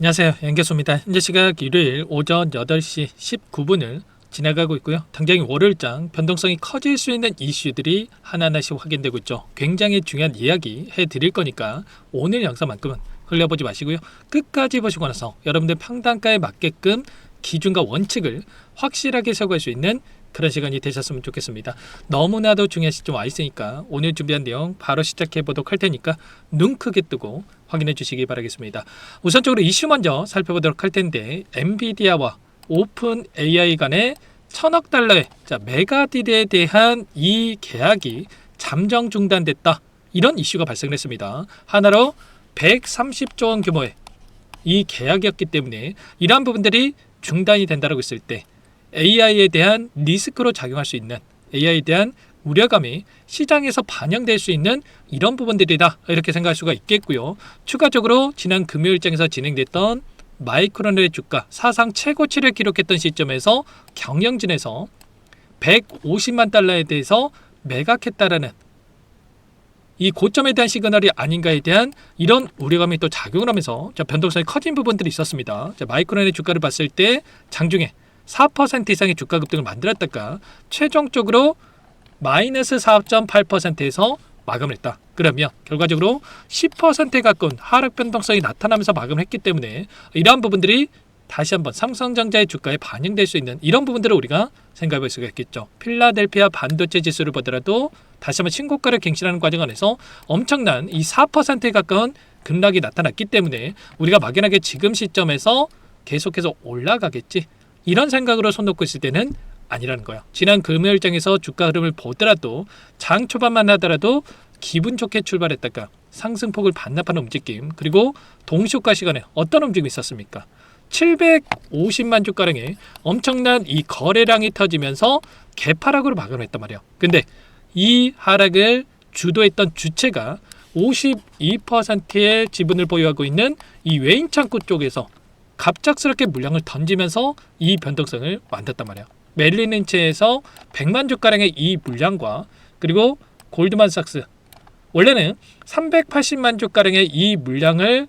안녕하세요. 연개소입니다. 현재 시각 일요일 오전 8시 19분을 지나가고 있고요. 당장이 월요일장 변동성이 커질 수 있는 이슈들이 하나하나씩 확인되고 있죠. 굉장히 중요한 이야기 해드릴 거니까 오늘 영상만큼은 흘려보지 마시고요. 끝까지 보시고 나서 여러분들 평단가에 맞게끔 기준과 원칙을 확실하게 세워갈 수 있는 그런 시간이 되셨으면 좋겠습니다. 너무나도 중요한 시점 와 있으니까 오늘 준비한 내용 바로 시작해 보도록 할 테니까 눈 크게 뜨고 확인해 주시기 바라겠습니다. 우선적으로 이슈 먼저 살펴보도록 할 텐데, 엔비디아와 오픈 AI 간의 1000억 달러의 메가딜에 대한 이 계약이 잠정 중단됐다, 이런 이슈가 발생했습니다. 하나로 130조 원 규모의 이 계약이었기 때문에 이러한 부분들이 중단이 된다고 했을 때 AI에 대한 리스크로 작용할 수 있는, AI에 대한 우려감이 시장에서 반영될 수 있는 이런 부분들이다, 이렇게 생각할 수가 있겠고요. 추가적으로 지난 금요일장에서 진행됐던 마이크론의 주가 사상 최고치를 기록했던 시점에서 경영진에서 150만 달러에 대해서 매각했다라는 이 고점에 대한 시그널이 아닌가에 대한 이런 우려감이 또 작용을 하면서 변동성이 커진 부분들이 있었습니다. 마이크론의 주가를 봤을 때 장중에 4% 이상의 주가 급등을 만들었다가 최종적으로 마이너스 4.8%에서 마감을 했다. 그러면 결과적으로 10%에 가까운 하락 변동성이 나타나면서 마감을 했기 때문에 이러한 부분들이 다시 한번 삼성전자의 주가에 반영될 수 있는 이런 부분들을 우리가 생각해 볼 수가 있겠죠. 필라델피아 반도체 지수를 보더라도 다시 한번 신고가를 갱신하는 과정 안에서 엄청난 이 4%에 가까운 급락이 나타났기 때문에 우리가 막연하게 지금 시점에서 계속해서 올라가겠지, 이런 생각으로 손 놓고 있을 때는 아니라는 거야. 지난 금요일장에서 주가 흐름을 보더라도 장 초반만 하더라도 기분 좋게 출발했다가 상승폭을 반납하는 움직임, 그리고 동시효과 시간에 어떤 움직임이 있었습니까? 750만 주가량의 엄청난 이 거래량이 터지면서 개파락으로 마감했단 말이야. 근데 이 하락을 주도했던 주체가 52%의 지분을 보유하고 있는 이 외인창구 쪽에서 갑작스럽게 물량을 던지면서 이 변동성을 만들었단 말이야. 멜린 린치에서 100만 주가량의 이 물량과 그리고 골드만삭스, 원래는 380만 주가량의 이 물량을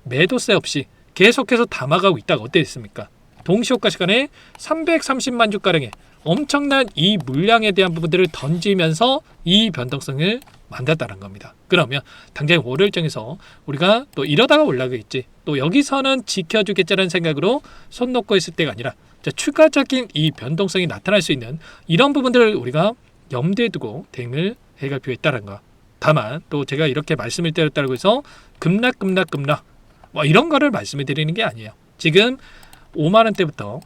매도세 없이 계속해서 담아가고 있다가 어떻게 됐습니까? 동시효과 시간에 330만 주가량의 엄청난 이 물량에 대한 부분들을 던지면서 이 변동성을 만들었다는 겁니다. 그러면 당장 월요일장에서 우리가 또 이러다가 올라가겠지, 또 여기서는 지켜주겠자는 생각으로 손 놓고 있을 때가 아니라 추가적인 이 변동성이 나타날 수 있는 이런 부분들을 우리가 염두에 두고 대응을 해갈 필요가 있다는 거. 다만 또 제가 이렇게 말씀을 드렸다고 해서 급락 이런 거를 말씀을 드리는 게 아니에요. 지금 5만원대부터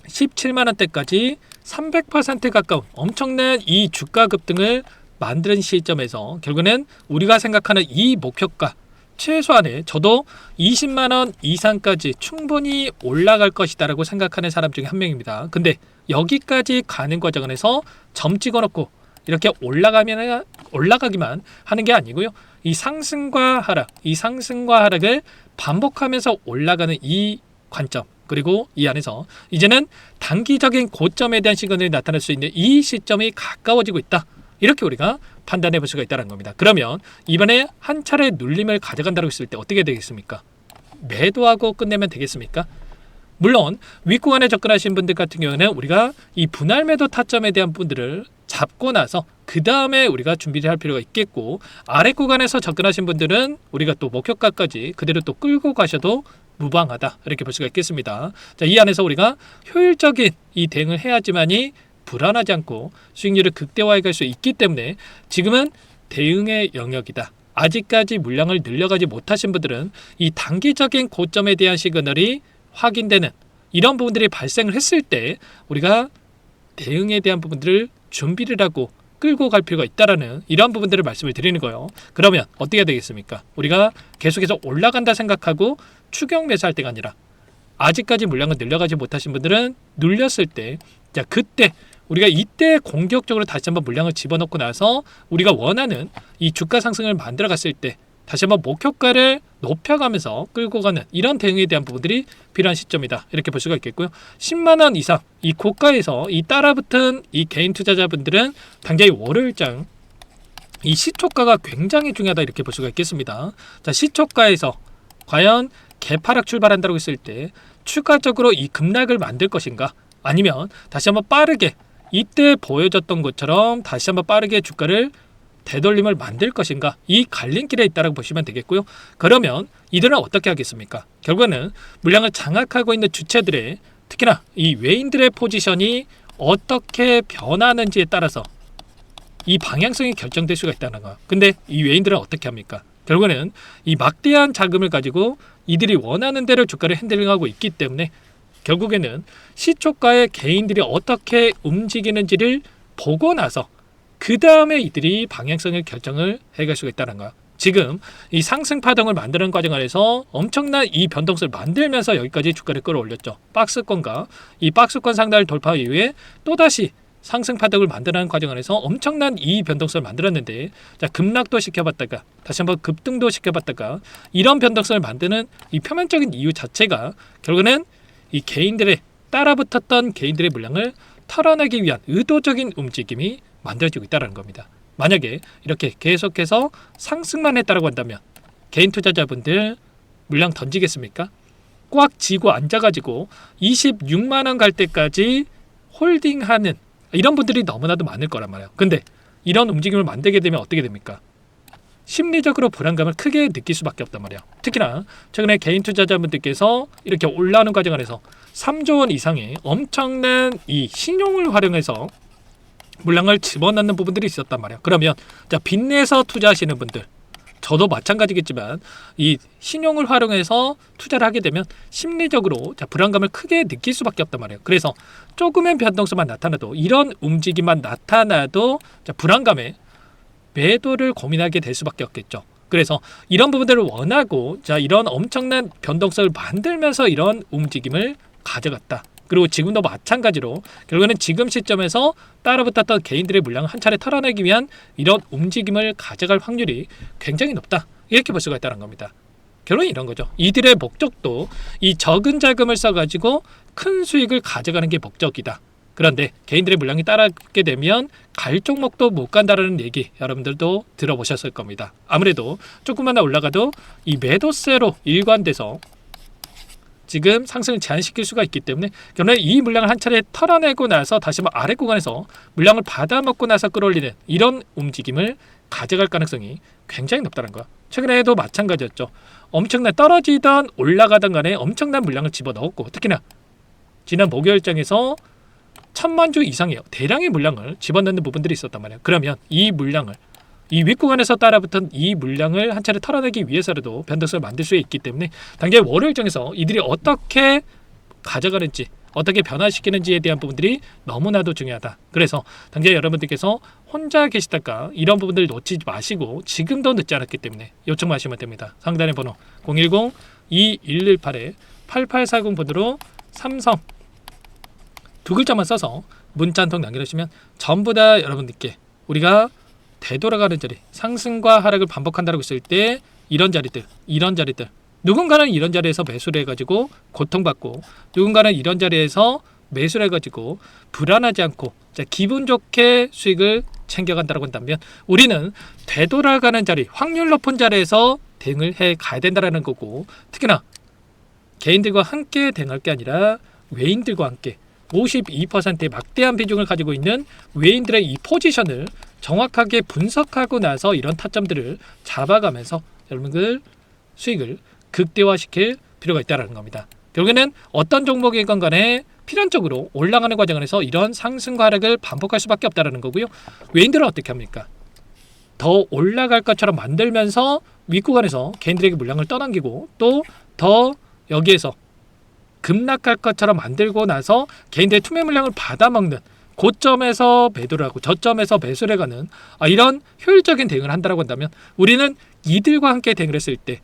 17만원대까지 300% 가까운 엄청난 이 주가 급등을 만드는 시점에서 결국에는 우리가 생각하는 이 목표가, 최소한의 저도 20만원 이상까지 충분히 올라갈 것이다 라고 생각하는 사람 중에 한 명입니다. 근데 여기까지 가는 과정 안에서 점 찍어놓고 이렇게 올라가기만 하는 게 아니고요. 이 상승과 하락을 반복하면서 올라가는 이 관점, 그리고 이 안에서 이제는 단기적인 고점에 대한 시그널이 나타날 수 있는 이 시점이 가까워지고 있다, 이렇게 우리가 판단해 볼 수가 있다는 겁니다. 그러면 이번에 한 차례 눌림을 가져간다고 했을 때 어떻게 되겠습니까? 매도하고 끝내면 되겠습니까? 물론 윗구간에 접근하신 분들 같은 경우는 우리가 이 분할 매도 타점에 대한 분들을 잡고 나서 그 다음에 우리가 준비를 할 필요가 있겠고, 아래 구간에서 접근하신 분들은 우리가 또 목표가까지 그대로 또 끌고 가셔도 무방하다, 이렇게 볼 수가 있겠습니다. 자, 이 안에서 우리가 효율적인 이 대응을 해야지만이 불안하지 않고 수익률을 극대화해 갈 수 있기 때문에 지금은 대응의 영역이다. 아직까지 물량을 늘려가지 못하신 분들은 이 단기적인 고점에 대한 시그널이 확인되는 이런 부분들이 발생을 했을 때 우리가 대응에 대한 부분들을 준비를 하고 끌고 갈 필요가 있다라는 이런 부분들을 말씀을 드리는 거예요. 그러면 어떻게 되겠습니까? 우리가 계속해서 올라간다 생각하고 추격 매수할 때가 아니라 아직까지 물량을 늘려가지 못하신 분들은 눌렸을 때, 자, 그때 우리가 이때 공격적으로 다시 한번 물량을 집어넣고 나서 우리가 원하는 이 주가 상승을 만들어 갔을 때 다시 한번 목표가를 높여가면서 끌고 가는 이런 대응에 대한 부분들이 필요한 시점이다, 이렇게 볼 수가 있겠고요. 10만원 이상 이 고가에서 이 따라붙은 이 개인 투자자분들은 당장의 월요일장 이 시초가가 굉장히 중요하다, 이렇게 볼 수가 있겠습니다. 자, 시초가에서 과연 개파락 출발한다고 했을 때 추가적으로 이 급락을 만들 것인가, 아니면 다시 한번 빠르게 이때 보여줬던 것처럼 다시 한번 빠르게 주가를 되돌림을 만들 것인가, 이 갈림길에 있다고 보시면 되겠고요. 그러면 이들은 어떻게 하겠습니까? 결국에는 물량을 장악하고 있는 주체들의, 특히나 이 외인들의 포지션이 어떻게 변하는지에 따라서 이 방향성이 결정될 수가 있다는 거야. 근데 이 외인들은 어떻게 합니까? 결국에는 이 막대한 자금을 가지고 이들이 원하는 대로 주가를 핸들링하고 있기 때문에 결국에는 시초가의 개인들이 어떻게 움직이는지를 보고 나서 그 다음에 이들이 방향성을 결정을 해갈 수가 있다는 거야. 지금 이 상승 파동을 만드는 과정 안에서 엄청난 이 변동성을 만들면서 여기까지 주가를 끌어올렸죠. 박스권과 이 박스권 상단을 돌파 이후에 또다시 상승 파동을 만드는 과정 안에서 엄청난 이 변동성을 만들었는데, 자, 급락도 시켜봤다가 다시 한번 급등도 시켜봤다가 이런 변동성을 만드는 이 표면적인 이유 자체가 결국에는 이 개인들의 따라붙었던 개인들의 물량을 털어내기 위한 의도적인 움직임이 만들어지고 있다는 겁니다. 만약에 이렇게 계속해서 상승만 했다고 한다면 개인 투자자분들 물량 던지겠습니까? 꽉 쥐고 앉아가지고 26만원 갈 때까지 홀딩하는 이런 분들이 너무나도 많을 거란 말이에요. 근데 이런 움직임을 만들게 되면 어떻게 됩니까? 심리적으로 불안감을 크게 느낄 수밖에 없단 말이에요. 특히나 최근에 개인 투자자분들께서 이렇게 올라오는 과정 안에서 3조 원 이상의 엄청난 이 신용을 활용해서 물량을 집어넣는 부분들이 있었단 말이에요. 그러면 자, 빚내서 투자하시는 분들, 저도 마찬가지겠지만 이 신용을 활용해서 투자를 하게 되면 심리적으로 자, 불안감을 크게 느낄 수밖에 없단 말이에요. 그래서 조금의 변동성만 나타나도, 이런 움직임만 나타나도 자, 불안감에 매도를 고민하게 될 수밖에 없겠죠. 그래서 이런 부분들을 원하고 자, 이런 엄청난 변동성을 만들면서 이런 움직임을 가져갔다. 그리고 지금도 마찬가지로 결국에는 지금 시점에서 따라붙었던 개인들의 물량을 한 차례 털어내기 위한 이런 움직임을 가져갈 확률이 굉장히 높다, 이렇게 볼 수가 있다는 겁니다. 결론은 이런 거죠. 이들의 목적도 이 적은 자금을 써가지고 큰 수익을 가져가는 게 목적이다. 그런데 개인들의 물량이 따라붙게 되면 갈 종목도 못 간다라는 얘기 여러분들도 들어보셨을 겁니다. 아무래도 조금만 더 올라가도 이 매도세로 일관돼서 지금 상승을 제한시킬 수가 있기 때문에 결국에 이 물량을 한 차례 털어내고 나서 다시 한번 아래 구간에서 물량을 받아먹고 나서 끌어올리는 이런 움직임을 가져갈 가능성이 굉장히 높다는 거야. 최근에도 마찬가지였죠. 엄청난 떨어지던 올라가던 간에 엄청난 물량을 집어넣었고, 특히나 지난 목요일장에서 1000만 주 이상의 대량의 물량을 집어넣는 부분들이 있었단 말이에요. 그러면 이 물량을 이 윗구간에서 따라붙은 이 물량을 한 차례 털어내기 위해서라도 변동성을 만들 수 있기 때문에 당장 월요일장에서 이들이 어떻게 가져가는지, 어떻게 변화시키는지에 대한 부분들이 너무나도 중요하다. 그래서 당장 여러분들께서 혼자 계시다가 이런 부분들을 놓치지 마시고 지금도 늦지 않았기 때문에 요청하시면 됩니다. 상단의 번호 010-2118-8840 번호로 삼성 두 글자만 써서 문자 한 통 남겨주시면 전부 다 여러분들께 우리가 되돌아가는 자리, 상승과 하락을 반복한다고 했을 때 이런 자리들 누군가는 이런 자리에서 매수를 해가지고 고통받고, 누군가는 이런 자리에서 매수를 해가지고 불안하지 않고 자, 기분 좋게 수익을 챙겨간다고 한다면 우리는 되돌아가는 자리, 확률 높은 자리에서 대응을 해 가야 된다는 거고, 특히나 개인들과 함께 대응할 게 아니라 외인들과 함께 52%의 막대한 비중을 가지고 있는 외인들의 이 포지션을 정확하게 분석하고 나서 이런 타점들을 잡아가면서 여러분들 수익을 극대화시킬 필요가 있다는 겁니다. 결국에는 어떤 종목이건 간에 필연적으로 올라가는 과정 안에서 이런 상승과 하락을 반복할 수밖에 없다는 거고요. 외인들은 어떻게 합니까? 더 올라갈 것처럼 만들면서 윗구간에서 개인들에게 물량을 떠넘기고 또 더 여기에서 급락할 것처럼 만들고 나서 개인들의 투매 물량을 받아먹는, 고점에서 매도를 하고 저점에서 매수를 해가는 이런 효율적인 대응을 한다고 한다면 우리는 이들과 함께 대응을 했을 때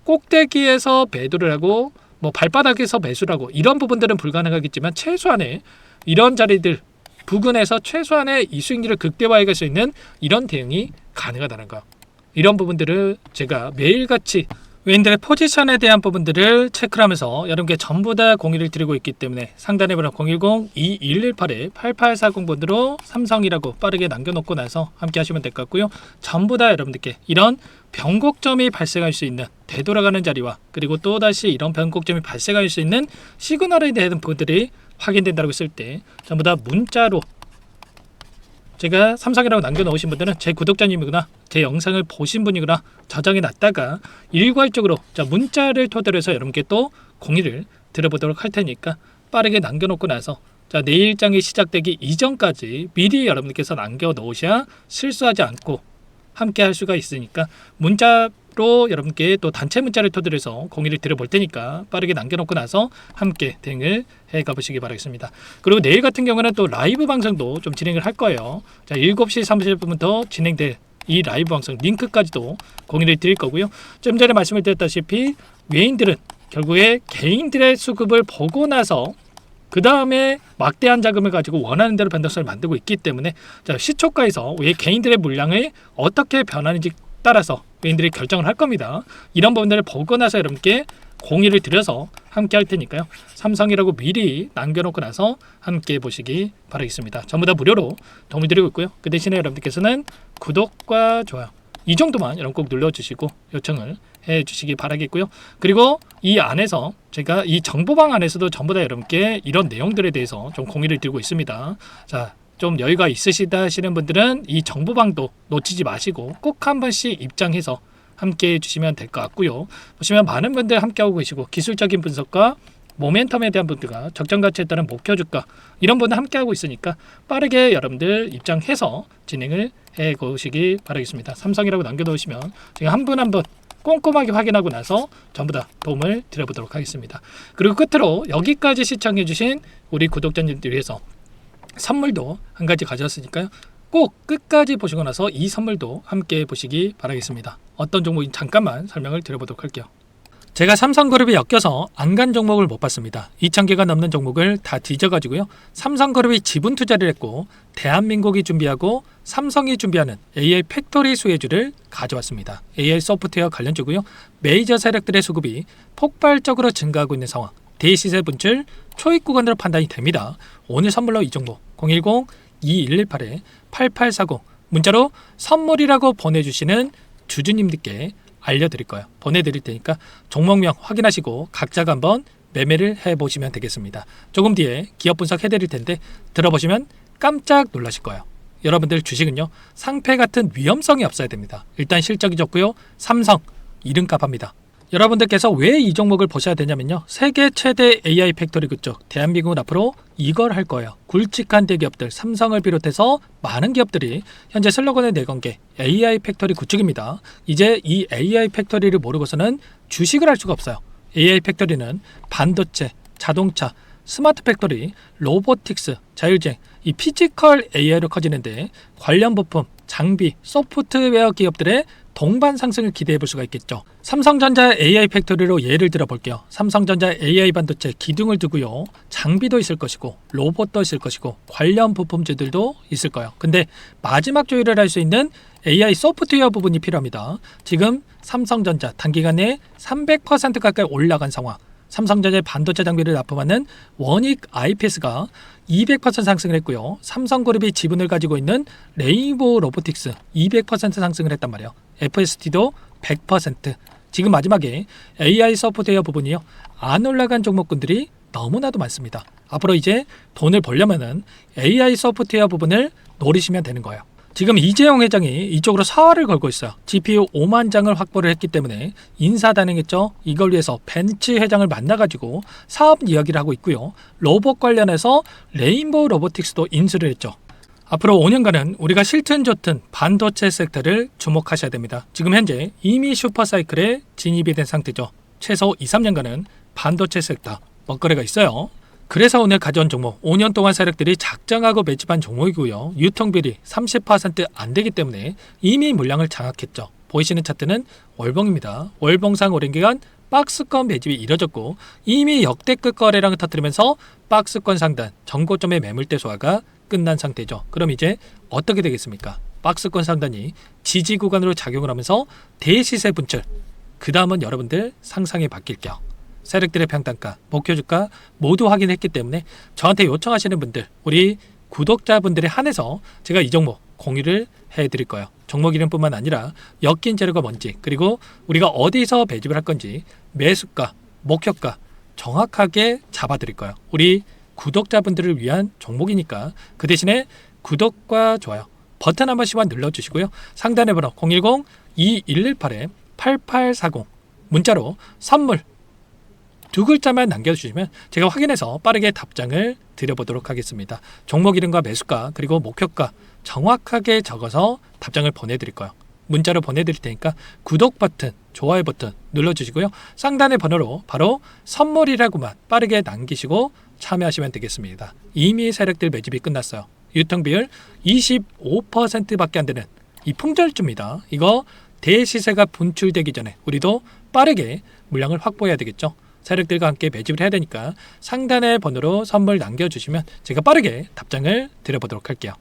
꼭대기에서 매도를 하고 뭐 발바닥에서 매수를 하고 이런 부분들은 불가능하겠지만 최소한의 이런 자리들 부근에서 최소한의 이 수익률을 극대화해 갈 수 있는 이런 대응이 가능하다는 거, 이런 부분들을 제가 매일같이 외인들의 포지션에 대한 부분들을 체크를 하면서 여러분께 전부 다 공유를 드리고 있기 때문에 상단에 번호 010-2118-8840번으로 삼성이라고 빠르게 남겨놓고 나서 함께 하시면 될 것 같고요. 전부 다 여러분들께 이런 변곡점이 발생할 수 있는 되돌아가는 자리와 그리고 또다시 이런 변곡점이 발생할 수 있는 시그널에 대한 부분들이 확인된다고 했을 때 전부 다 문자로 제가 삼성이라고 남겨놓으신 분들은 제 구독자님이구나, 제 영상을 보신 분이구나 저장해 놨다가 일괄적으로 문자를 토대로 해서 여러분께 또 공유를 드려보도록 할 테니까 빠르게 남겨놓고 나서 내일장이 시작되기 이전까지 미리 여러분들께서 남겨놓으셔야 실수하지 않고 함께 할 수가 있으니까 문자로 여러분께 또 단체 문자를 토대로 해서 공유를 드려볼 테니까 빠르게 남겨놓고 나서 함께 대응을 해 가보시기 바라겠습니다. 그리고 내일 같은 경우는 또 라이브 방송도 좀 진행을 할 거예요. 7시 30분부터 진행될 이 라이브 방송 링크까지도 공유를 드릴 거고요. 좀 전에 말씀을 드렸다시피 외인들은 결국에 개인들의 수급을 보고 나서 그 다음에 막대한 자금을 가지고 원하는 대로 변동성을 만들고 있기 때문에 시초가에서 왜 개인들의 물량을 어떻게 변하는지 따라서 외인들이 결정을 할 겁니다. 이런 부분들을 보고 나서 여러분께 공유를 드려서 함께 할 테니까요. 삼성이라고 미리 남겨놓고 나서 함께 보시기 바라겠습니다. 전부 다 무료로 도움을 드리고 있고요. 그 대신에 여러분들께서는 구독과 좋아요 이 정도만 여러분 꼭 눌러주시고 요청을 해주시기 바라겠고요. 그리고 이 안에서 제가 이 정보방 안에서도 전부 다 여러분께 이런 내용들에 대해서 좀 공유를 드리고 있습니다. 좀 여유가 있으시다 하시는 분들은 이 정보방도 놓치지 마시고 꼭 한 번씩 입장해서 함께 해주시면 될 것 같고요. 보시면 많은 분들 함께하고 계시고 기술적인 분석과 모멘텀에 대한 분들과 적정 가치에 따른 목표 주가 이런 분들 함께하고 있으니까 빠르게 여러분들 입장해서 진행을 해 보시기 바라겠습니다. 삼성이라고 남겨놓으시면 제가 한 분 한 분 꼼꼼하게 확인하고 나서 전부 다 도움을 드려보도록 하겠습니다. 그리고 끝으로 여기까지 시청해주신 우리 구독자님들 위해서 선물도 한 가지 가져왔으니까요. 꼭 끝까지 보시고 나서 이 선물도 함께 보시기 바라겠습니다. 어떤 종목인지 잠깐만 설명을 드려보도록 할게요. 제가 삼성그룹에 엮여서 안 간 종목을 못 봤습니다. 2,000개가 넘는 종목을 다 뒤져가지고요. 삼성그룹이 지분 투자를 했고 대한민국이 준비하고 삼성이 준비하는 AI 팩토리 수혜주를 가져왔습니다. AI 소프트웨어 관련주고요. 메이저 세력들의 수급이 폭발적으로 증가하고 있는 상황. 대시세 분출 초입 구간으로 판단이 됩니다. 오늘 선물로 이 종목 010-2118-8840 문자로 선물이라고 보내주시는 주주님들께 알려드릴 거예요. 보내드릴 테니까 종목명 확인하시고 각자가 한번 매매를 해보시면 되겠습니다. 조금 뒤에 기업 분석 해드릴 텐데 들어보시면 깜짝 놀라실 거예요. 여러분들 주식은요 상패 같은 위험성이 없어야 됩니다. 일단 실적이 좋고요. 삼성 이름값 합니다. 여러분들께서 왜 이 종목을 보셔야 되냐면요. 세계 최대 AI 팩토리 그쪽 대한민국은 앞으로 이걸 할 거예요. 굵직한 대기업들 삼성을 비롯해서 많은 기업들이 현재 슬로건을 내건 게 AI 팩토리 구축입니다. 이제 이 AI 팩토리를 모르고서는 주식을 할 수가 없어요. AI 팩토리는 반도체, 자동차, 스마트 팩토리, 로보틱스, 자율주행, 이 피지컬 AI로 커지는데 관련 부품, 장비, 소프트웨어 기업들의 동반 상승을 기대해 볼 수가 있겠죠. 삼성전자 AI 팩토리로 예를 들어 볼게요. 삼성전자 AI 반도체 기둥을 두고요. 장비도 있을 것이고 로봇도 있을 것이고 관련 부품주들도 있을 거예요. 근데 마지막 조율을 할 수 있는 AI 소프트웨어 부분이 필요합니다. 지금 삼성전자 단기간에 300% 가까이 올라간 상황. 삼성전자의 반도체 장비를 납품하는 원익 IPS가 200% 상승을 했고요. 삼성그룹이 지분을 가지고 있는 레인보우 로보틱스 200% 상승을 했단 말이에요. FST도 100%. 지금 마지막에 AI 소프트웨어 부분이요. 안 올라간 종목군들이 너무나도 많습니다. 앞으로 이제 돈을 벌려면은 AI 소프트웨어 부분을 노리시면 되는 거예요. 지금 이재용 회장이 이쪽으로 사활을 걸고 있어요. GPU 5만 장을 확보를 했기 때문에 인사단행했죠. 이걸 위해서 벤츠 회장을 만나가지고 사업 이야기를 하고 있고요. 로봇 관련해서 레인보우 로보틱스도 인수를 했죠. 앞으로 5년간은 우리가 싫든 좋든 반도체 섹터를 주목하셔야 됩니다. 지금 현재 이미 슈퍼사이클에 진입이 된 상태죠. 최소 2, 3년간은 반도체 섹터 먹거리가 있어요. 그래서 오늘 가져온 종목 5년 동안 세력들이 작정하고 매집한 종목이고요. 유통비율이 30% 안 되기 때문에 이미 물량을 장악했죠. 보이시는 차트는 월봉입니다. 월봉상 오랜 기간 박스권 매집이 이뤄졌고 이미 역대급 거래량을 터뜨리면서 박스권 상단 전고점의 매물대 소화가 끝난 상태죠. 그럼 이제 어떻게 되겠습니까? 박스권 상단이 지지 구간으로 작용을 하면서 대시세 분출 그 다음은 여러분들 상상이 바뀔게요. 세력들의 평단가, 목표주가 모두 확인했기 때문에 저한테 요청하시는 분들, 우리 구독자분들에 한해서 제가 이 종목 공유를 해드릴 거예요. 종목 이름뿐만 아니라 엮인 재료가 뭔지, 그리고 우리가 어디서 배집을 할 건지 매수가, 목표가 정확하게 잡아드릴 거예요. 우리 구독자분들을 위한 종목이니까 그 대신에 구독과 좋아요 버튼 한 번씩만 눌러주시고요. 상단의 번호 010-2118-8840 문자로 선물 두 글자만 남겨주시면 제가 확인해서 빠르게 답장을 드려보도록 하겠습니다. 종목 이름과 매수가 그리고 목표가 정확하게 적어서 답장을 보내드릴 거예요. 문자로 보내드릴 테니까 구독 버튼, 좋아요 버튼 눌러주시고요. 상단의 번호로 바로 선물이라고만 빠르게 남기시고 참여하시면 되겠습니다. 이미 세력들 매집이 끝났어요. 유통비율 25%밖에 안 되는 이 품절주입니다. 이거 대시세가 분출되기 전에 우리도 빠르게 물량을 확보해야 되겠죠. 세력들과 함께 매집을 해야 되니까 상단의 번호로 선물 남겨주시면 제가 빠르게 답장을 드려보도록 할게요.